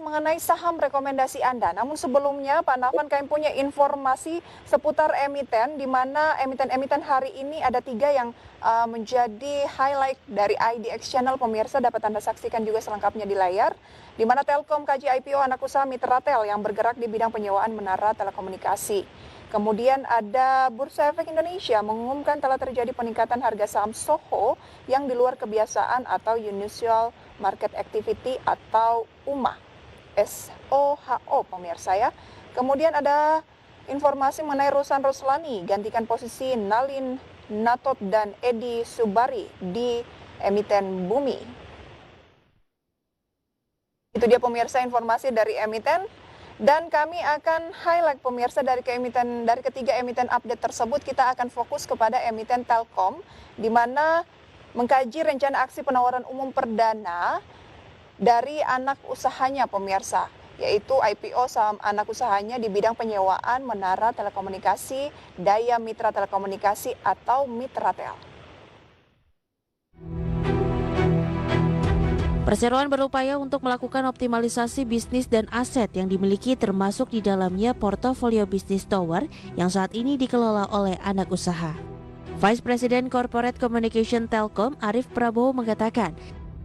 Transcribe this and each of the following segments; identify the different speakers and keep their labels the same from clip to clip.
Speaker 1: mengenai saham rekomendasi Anda. Namun sebelumnya, Pak Nafan, kami punya informasi seputar emiten, di mana emiten-emiten hari ini ada 3 yang menjadi highlight dari IDX Channel. Pemirsa dapat Anda saksikan juga selengkapnya di layar, di mana Telkom kaji IPO anak usaha Mitratel yang bergerak di bidang penyewaan menara telekomunikasi. Kemudian ada Bursa Efek Indonesia mengumumkan telah terjadi peningkatan harga saham SOHO yang di luar kebiasaan atau Unusual Market Activity atau UMA. SOHO pemirsa ya. Kemudian ada informasi mengenai Ruslan Ruslani gantikan posisi Nalin Natot dan Edi Subari di emiten Bumi. Itu dia pemirsa informasi dari emiten. Dan kami akan highlight pemirsa dari ketiga emiten update tersebut, kita akan fokus kepada emiten Telkom, di mana mengkaji rencana aksi penawaran umum perdana dari anak usahanya pemirsa, yaitu IPO saham anak usahanya di bidang penyewaan menara telekomunikasi Daya Mitra Telekomunikasi atau Mitratel.
Speaker 2: Perseroan berupaya untuk melakukan optimalisasi bisnis dan aset yang dimiliki, termasuk di dalamnya portofolio bisnis tower yang saat ini dikelola oleh anak usaha. Vice President Corporate Communication Telkom, Arief Prabowo mengatakan,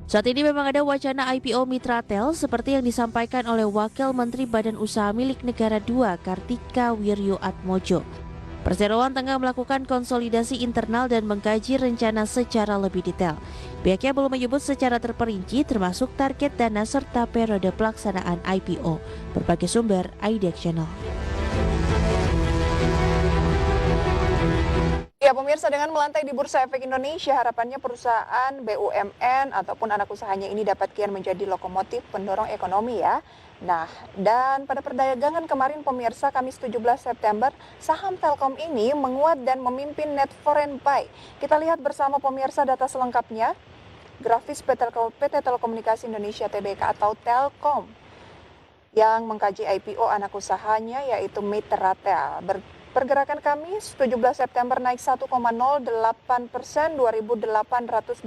Speaker 2: saat ini memang ada wacana IPO Mitratel seperti yang disampaikan oleh Wakil Menteri Badan Usaha Milik Negara II, Kartika Wirjo Atmojo. Perseroan tengah melakukan konsolidasi internal dan mengkaji rencana secara lebih detail. Pihaknya belum menyebut secara terperinci termasuk target dana serta periode pelaksanaan IPO. Berbagai sumber IDX Channel.
Speaker 1: Ya pemirsa, dengan melantai di Bursa Efek Indonesia, harapannya perusahaan BUMN ataupun anak usahanya ini dapat kian menjadi lokomotif pendorong ekonomi ya. Nah, dan pada perdagangan kemarin pemirsa, Kamis 17 September, saham Telkom ini menguat dan memimpin net foreign buy. Kita lihat bersama pemirsa data selengkapnya. Grafis PT Telekomunikasi Indonesia Tbk atau Telkom yang mengkaji IPO anak usahanya yaitu Mitratel. Pergerakan Kamis 17 September naik 1,08%, 2.820.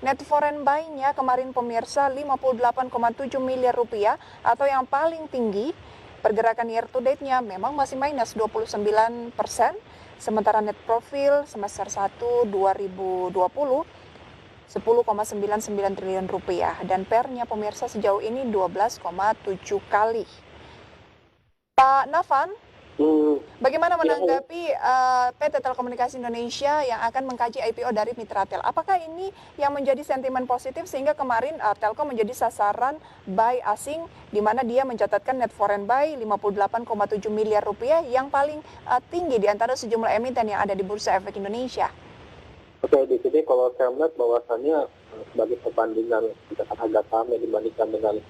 Speaker 1: Net foreign buy-nya kemarin pemirsa 58,7 miliar rupiah atau yang paling tinggi. Pergerakan year to date-nya memang masih minus 29%. Sementara net profil semester 1 2020 10,99 triliun rupiah dan pernya pemirsa sejauh ini 12,7 kali. Pak Nafan, bagaimana menanggapi PT Telekomunikasi Indonesia yang akan mengkaji IPO dari Mitratel? Apakah ini yang menjadi sentimen positif sehingga kemarin Telkom menjadi sasaran buy asing, di mana dia mencatatkan net foreign buy 58,7 miliar rupiah yang paling tinggi di antara sejumlah emiten yang ada di Bursa Efek Indonesia?
Speaker 3: Oke, di sini kalau saya melihat bahwasannya sebagai perbandingan misalkan harga saham yang dibandingkan dengan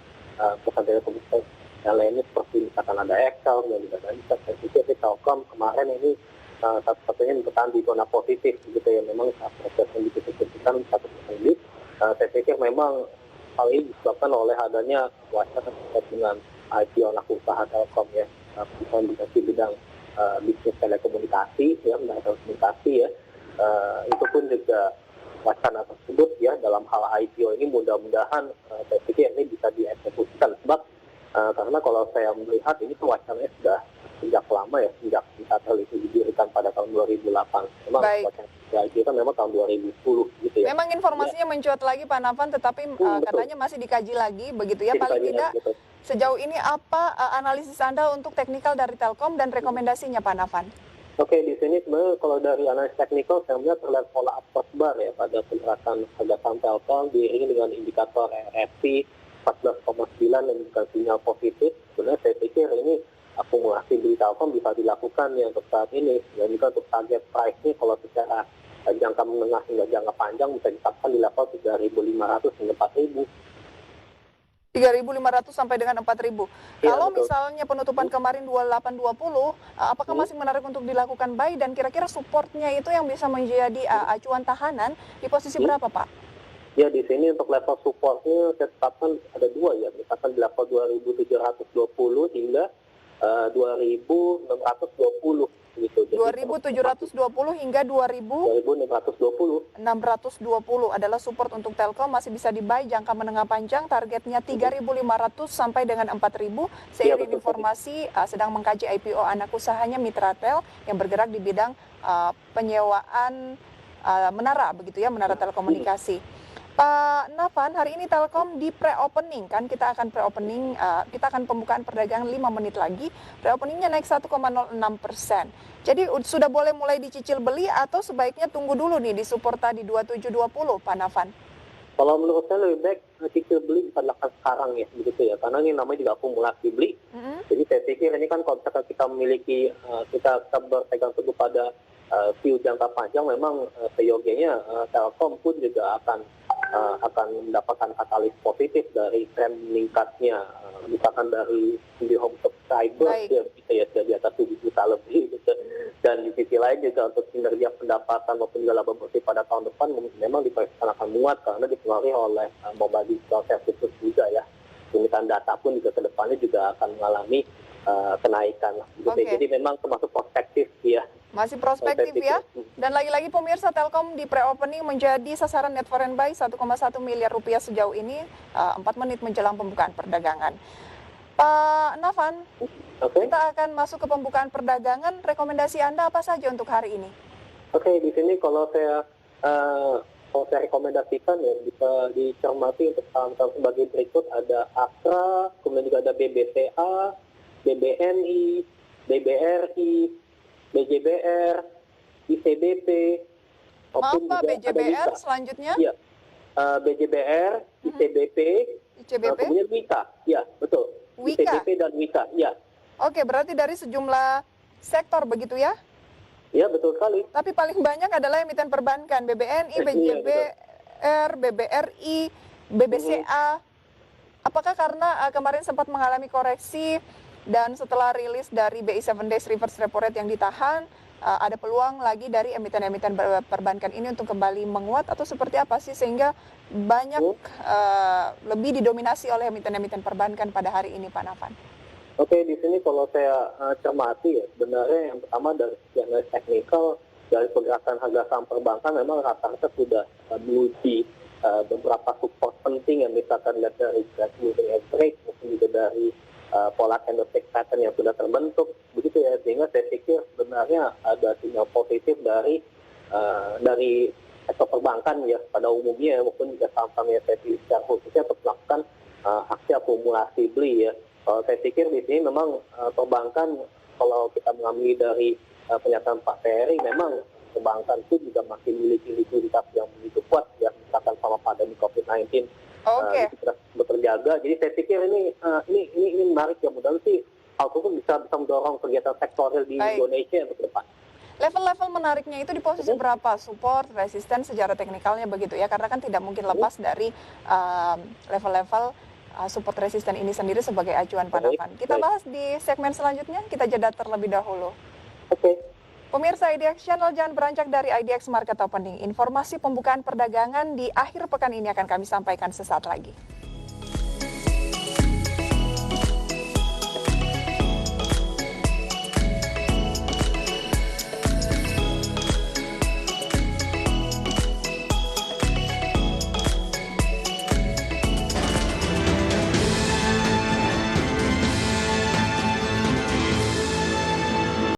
Speaker 3: perusahaan telekomunikasi yang lainnya seperti misalkan ada Excel dan juga ada Intel, saya pikir Telkom kemarin ini satu-satunya bertahan di zona positif gitu ya, memang proses yang dikisahkan 1% lebih. Saya pikir memang hal ini disebabkan oleh adanya wacana terkait dengan IPO anak usaha Telkom ya, di bidang bisnis telekomunikasi ya, menara telekomunikasi ya. Itu pun juga wacana tersebut ya dalam hal IPO ini mudah-mudahan saya pikir ini bisa dieksekusikan sebab karena kalau saya melihat ini tuh wacananya sudah sejak lama ya, sejak Mitratel itu didirikan pada tahun 2008. Memang wacana IPO kan memang tahun 2010 gitu ya.
Speaker 1: Memang informasinya mencuat lagi Pak Nafan, tetapi katanya masih dikaji lagi begitu ya. Paling tidak sejauh ini apa analisis Anda untuk teknikal dari Telkom dan rekomendasinya Pak Nafan?
Speaker 3: Oke, di sini sebenarnya kalau dari analisis teknikal saya melihat terlihat pola upward bar ya pada pergerakan harga saham Telkom diiringi dengan indikator RSI 14,9 yang bukan sinyal positif. Sebenarnya saya pikir ini akumulasi di Telkom bisa dilakukan ya untuk saat ini, dan juga untuk target price-nya kalau secara jangka menengah hingga jangka panjang bisa ditetapkan di level 3.500 hingga 4.000.
Speaker 1: 3.500 sampai dengan 4.000.
Speaker 3: Ya,
Speaker 1: kalau
Speaker 3: betul.
Speaker 1: misalnya penutupan kemarin 2820, apakah masih menarik untuk dilakukan buy dan kira-kira supportnya itu yang bisa menjadi acuan tahanan di posisi berapa Pak?
Speaker 3: Ya, di sini untuk level supportnya saya tetapkan ada dua ya, misalkan di level 2.720 hingga 2.620. gitu. Jadi
Speaker 1: 2.720 hingga
Speaker 3: 2.620.
Speaker 1: 2.620 adalah support untuk Telkom, masih bisa dibuy jangka menengah panjang, targetnya 3.500 sampai dengan 4.000. Seiring
Speaker 3: betul.
Speaker 1: informasi sedang mengkaji IPO anak usahanya Mitratel yang bergerak di bidang penyewaan menara begitu ya, menara telekomunikasi. Pak Nafan, hari ini Telkom di pre-opening kan, kita akan pre-opening, kita akan pembukaan perdagangan 5 menit lagi, pre-openingnya naik 1,06%. Jadi sudah boleh mulai dicicil beli atau sebaiknya tunggu dulu nih di support tadi 2720, Pak Nafan?
Speaker 3: Kalau menurut saya lebih baik cicil beli bisa dilakukan sekarang ya, begitu ya, karena ini namanya juga akumulasi beli. Jadi saya pikir ini kan kalau misalkan kita memiliki, kita berpegang teguh pada view jangka panjang, memang seyogianya Telkom pun juga akan mendapatkan katalis positif dari tren meningkatnya, misalkan dari home subscriber ya, bisa ya di atas 7 juta lebih gitu. Dan di sisi lain juga untuk kinerja pendapatan maupun juga laba bersih pada tahun depan memang diperkirakan akan menguat karena dipengaruhi oleh mobile digital services juga ya. Unitan data pun juga ke depannya juga akan mengalami kenaikan gitu. Jadi memang termasuk prospektif ya.
Speaker 1: Masih prospektif ya. Dan lagi-lagi pemirsa, Telkom di pre-opening menjadi sasaran net foreign buy 1,1 miliar rupiah sejauh ini 4 menit menjelang pembukaan perdagangan. Pak Nafan, kita akan masuk ke pembukaan perdagangan. Rekomendasi Anda apa saja untuk hari ini?
Speaker 3: Di sini kalau saya rekomendasikan ya bisa dicermati untuk saham-saham sebagai berikut, ada Astra, kemudian juga ada BBCA, BBNI, BBRI, BJBR, ICBP.
Speaker 1: Maaf Pak, BJBR selanjutnya?
Speaker 3: Iya, BJBR, ICBP, kemudian Wika. Ya, betul.
Speaker 1: Wika.
Speaker 3: ICBP dan Wika, ya.
Speaker 1: Oke, berarti dari sejumlah sektor begitu ya?
Speaker 3: Ya, betul sekali.
Speaker 1: Tapi paling banyak adalah emiten perbankan, BBNI, BJBR, BBRI, BBCA. Apakah karena kemarin sempat mengalami koreksi dan setelah rilis dari BI 7 Days Reverse Repo Rate yang ditahan, ada peluang lagi dari emiten-emiten perbankan ini untuk kembali menguat atau seperti apa sih sehingga banyak lebih didominasi oleh emiten-emiten perbankan pada hari ini, Pak Nafan?
Speaker 3: Di sini kalau saya cermati ya, sebenarnya yang pertama dari sisi analis teknikal, dari pergerakan harga saham perbankan memang rata-rata sudah menuju beberapa support penting yang misalkan lihat dari moving average, mungkin juga dari pola candlestick pattern yang sudah terbentuk, begitu ya, sehingga saya pikir sebenarnya ada sinyal positif dari sektor perbankan ya pada umumnya maupun juga saham-saham yang saya pilih secara khususnya untuk melakukan aksi akumulasi beli ya. Saya pikir di sini memang perbankan, kalau kita mengambil dari pernyataan Pak Ferry, memang perbankan itu juga masih memiliki likuiditas yang begitu kuat ya, misalkan sama pandemi COVID-19. Kita terjaga. Jadi saya pikir ini menarik ya, mudah-mudahan sih hal itu bisa mendorong kegiatan sektorial di Indonesia untuk depan.
Speaker 1: Level-level menariknya itu di posisi berapa? Support, resisten, sejarah teknikalnya begitu ya, karena kan tidak mungkin lepas dari level-level support resisten ini sendiri sebagai acuan Pak Nafan. Kita bahas di segmen selanjutnya, kita jeda terlebih dahulu. Pemirsa IDX Channel, jangan beranjak dari IDX Market Opening. Informasi pembukaan perdagangan di akhir pekan ini akan kami sampaikan sesaat lagi.